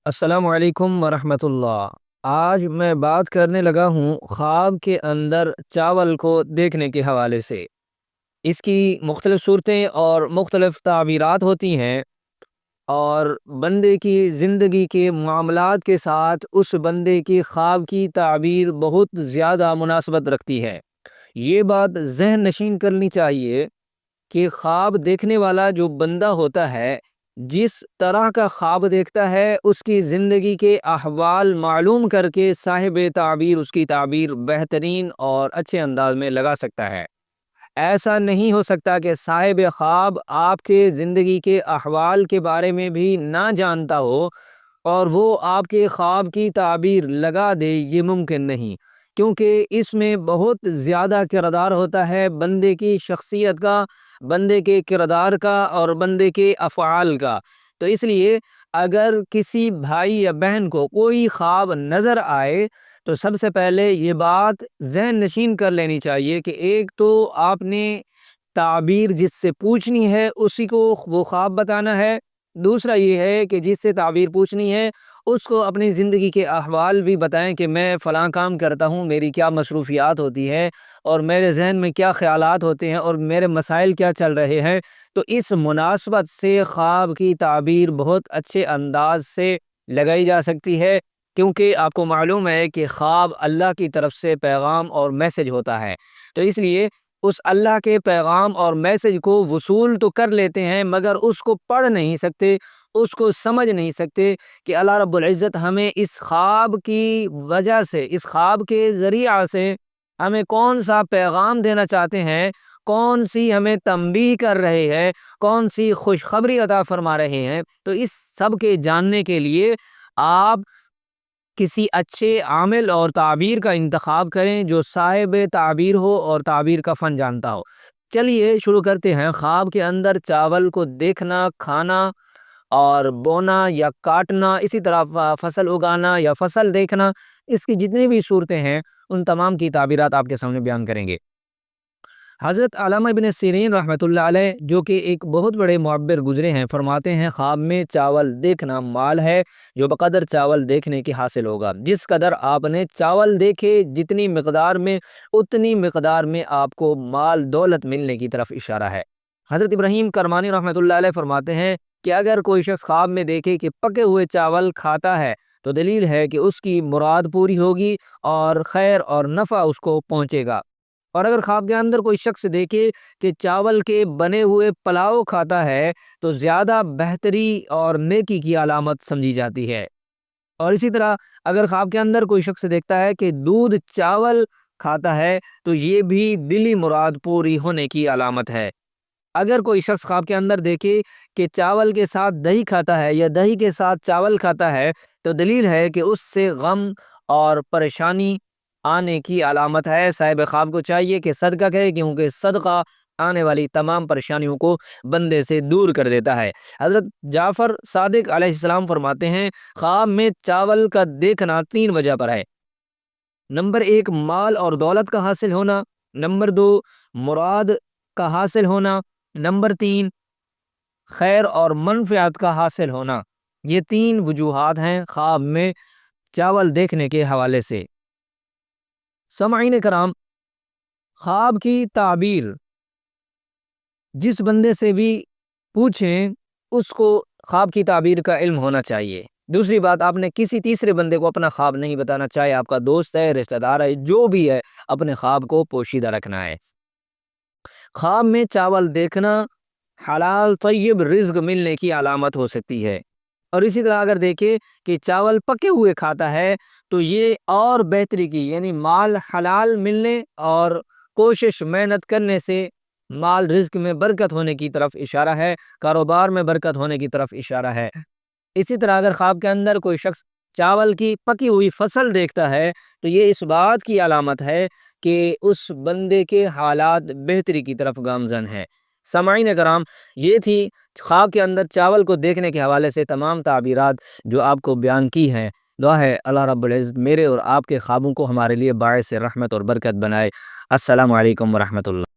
السلام علیکم ورحمۃ اللہ۔ آج میں بات کرنے لگا ہوں خواب کے اندر چاول کو دیکھنے کے حوالے سے۔ اس کی مختلف صورتیں اور مختلف تعبیرات ہوتی ہیں، اور بندے کی زندگی کے معاملات کے ساتھ اس بندے کی خواب کی تعبیر بہت زیادہ مناسبت رکھتی ہے۔ یہ بات ذہن نشین کرنی چاہیے کہ خواب دیکھنے والا جو بندہ ہوتا ہے، جس طرح کا خواب دیکھتا ہے اس کی زندگی کے احوال معلوم کر کے صاحب تعبیر اس کی تعبیر بہترین اور اچھے انداز میں لگا سکتا ہے۔ ایسا نہیں ہو سکتا کہ صاحب خواب آپ کے زندگی کے احوال کے بارے میں بھی نہ جانتا ہو اور وہ آپ کے خواب کی تعبیر لگا دے۔ یہ ممکن نہیں، کیونکہ اس میں بہت زیادہ کردار ہوتا ہے بندے کی شخصیت کا، بندے کے کردار کا اور بندے کے افعال کا۔ تو اس لیے اگر کسی بھائی یا بہن کو کوئی خواب نظر آئے تو سب سے پہلے یہ بات ذہن نشین کر لینی چاہیے کہ ایک تو آپ نے تعبیر جس سے پوچھنی ہے اسی کو وہ خواب بتانا ہے۔ دوسرا یہ ہے کہ جس سے تعبیر پوچھنی ہے اس کو اپنی زندگی کے احوال بھی بتائیں کہ میں فلاں کام کرتا ہوں، میری کیا مصروفیات ہوتی ہے اور میرے ذہن میں کیا خیالات ہوتے ہیں اور میرے مسائل کیا چل رہے ہیں۔ تو اس مناسبت سے خواب کی تعبیر بہت اچھے انداز سے لگائی جا سکتی ہے، کیونکہ آپ کو معلوم ہے کہ خواب اللہ کی طرف سے پیغام اور میسج ہوتا ہے۔ تو اس لیے اس اللہ کے پیغام اور میسج کو وصول تو کر لیتے ہیں مگر اس کو پڑھ نہیں سکتے، اس کو سمجھ نہیں سکتے کہ اللہ رب العزت ہمیں اس خواب کی وجہ سے، اس خواب کے ذریعہ سے ہمیں کون سا پیغام دینا چاہتے ہیں، کون سی ہمیں تنبیہ کر رہے ہیں، کون سی خوشخبری عطا فرما رہے ہیں۔ تو اس سب کے جاننے کے لیے آپ کسی اچھے عامل اور تعبیر کا انتخاب کریں جو صاحب تعبیر ہو اور تعبیر کا فن جانتا ہو۔ چلیے شروع کرتے ہیں۔ خواب کے اندر چاول کو دیکھنا، کھانا اور بونا یا کاٹنا، اسی طرح فصل اگانا یا فصل دیکھنا، اس کی جتنی بھی صورتیں ہیں ان تمام کی تعبیرات آپ کے سامنے بیان کریں گے۔ حضرت علامہ ابن سیرین رحمۃ اللہ علیہ جو کہ ایک بہت بڑے معبر گزرے ہیں، فرماتے ہیں خواب میں چاول دیکھنا مال ہے جو بقدر چاول دیکھنے کے حاصل ہوگا۔ جس قدر آپ نے چاول دیکھے جتنی مقدار میں، اتنی مقدار میں آپ کو مال دولت ملنے کی طرف اشارہ ہے۔ حضرت ابراہیم کرمانی رحمۃ اللہ علیہ فرماتے ہیں کہ اگر کوئی شخص خواب میں دیکھے کہ پکے ہوئے چاول کھاتا ہے تو دلیل ہے کہ اس کی مراد پوری ہوگی اور خیر اور نفع اس کو پہنچے گا۔ اور اگر خواب کے اندر کوئی شخص دیکھے کہ چاول کے بنے ہوئے پلاؤ کھاتا ہے تو زیادہ بہتری اور نیکی کی علامت سمجھی جاتی ہے۔ اور اسی طرح اگر خواب کے اندر کوئی شخص دیکھتا ہے کہ دودھ چاول کھاتا ہے تو یہ بھی دلی مراد پوری ہونے کی علامت ہے۔ اگر کوئی شخص خواب کے اندر دیکھے کہ چاول کے ساتھ دہی کھاتا ہے یا دہی کے ساتھ چاول کھاتا ہے تو دلیل ہے کہ اس سے غم اور پریشانی آنے کی علامت ہے۔ صاحب خواب کو چاہیے کہ صدقہ کرے، کیونکہ صدقہ آنے والی تمام پریشانیوں کو بندے سے دور کر دیتا ہے۔ حضرت جعفر صادق علیہ السلام فرماتے ہیں خواب میں چاول کا دیکھنا 3 وجہ پر ہے۔ نمبر 1 مال اور دولت کا حاصل ہونا، نمبر 2 مراد کا حاصل ہونا، نمبر 3 خیر اور منفعت کا حاصل ہونا۔ یہ 3 وجوہات ہیں خواب میں چاول دیکھنے کے حوالے سے۔ سامعین کرام، خواب کی تعبیر جس بندے سے بھی پوچھیں اس کو خواب کی تعبیر کا علم ہونا چاہیے۔ دوسری بات، آپ نے کسی تیسرے بندے کو اپنا خواب نہیں بتانا، چاہے آپ کا دوست ہے، رشتہ دار ہے، جو بھی ہے، اپنے خواب کو پوشیدہ رکھنا ہے۔ خواب میں چاول دیکھنا حلال طیب رزق ملنے کی علامت ہو سکتی ہے۔ اور اسی طرح اگر دیکھیں کہ چاول پکے ہوئے کھاتا ہے تو یہ اور بہتری کی، یعنی مال حلال ملنے اور کوشش محنت کرنے سے مال رزق میں برکت ہونے کی طرف اشارہ ہے، کاروبار میں برکت ہونے کی طرف اشارہ ہے۔ اسی طرح اگر خواب کے اندر کوئی شخص چاول کی پکی ہوئی فصل دیکھتا ہے تو یہ اس بات کی علامت ہے کہ اس بندے کے حالات بہتری کی طرف گامزن ہیں۔ سامعین کرام، یہ تھی خواب کے اندر چاول کو دیکھنے کے حوالے سے تمام تعبیرات جو آپ کو بیان کی ہیں۔ دعا ہے اللہ رب العزت میرے اور آپ کے خوابوں کو ہمارے لیے باعث رحمت اور برکت بنائے۔ السلام علیکم ورحمۃ اللہ۔